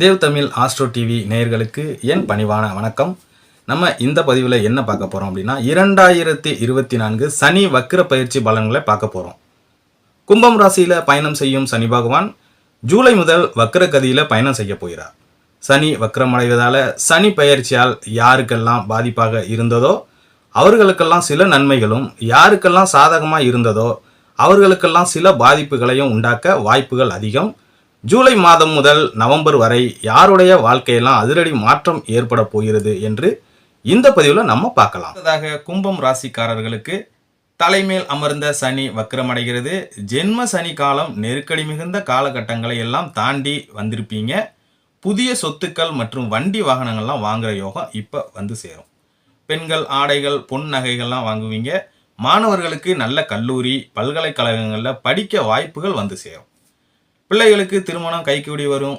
Dev Tamil astro TV நேயர்களுக்கு என் பணிவான வணக்கம். நம்ம இந்த பதிவில் என்ன பார்க்க போகிறோம் அப்படின்னா 2024 சனி வக்ர பயிற்சி பலன்களை பார்க்க போகிறோம். கும்பம் ராசியில் பயணம் செய்யும் சனி பகவான் ஜூலை முதல் வக்ர கதியில் பயணம் செய்ய போகிறார். சனி வக்ரமடைவதால் சனி பயிற்சியால் யாருக்கெல்லாம் பாதிப்பாக இருந்ததோ அவர்களுக்கெல்லாம் சில நன்மைகளும், யாருக்கெல்லாம் சாதகமாக இருந்ததோ அவர்களுக்கெல்லாம் சில பாதிப்புகளையும் உண்டாக்க வாய்ப்புகள் அதிகம். ஜூலை மாதம் முதல் நவம்பர் வரை யாருடைய வாழ்க்கையெல்லாம் அதிரடி மாற்றம் ஏற்பட போகிறது என்று இந்த பதிவில் நம்ம பார்க்கலாம். அடுத்ததாக கும்பம் ராசிக்காரர்களுக்கு தலைமேல் அமர்ந்த சனி வக்ரமடைகிறது. ஜென்ம சனி காலம் நெருக்கடி மிகுந்த காலகட்டங்களை எல்லாம் தாண்டி வந்திருப்பீங்க. புதிய சொத்துக்கள் மற்றும் வண்டி வாகனங்கள்லாம் வாங்குற யோகம் இப்போ வந்து சேரும். பெண்கள் ஆடைகள், பொன் நகைகள்லாம் வாங்குவீங்க. மாணவர்களுக்கு நல்ல கல்லூரி, பல்கலைக்கழகங்களில் படிக்க வாய்ப்புகள் வந்து சேரும். பிள்ளைகளுக்கு திருமணம் கைகூடி வரும்.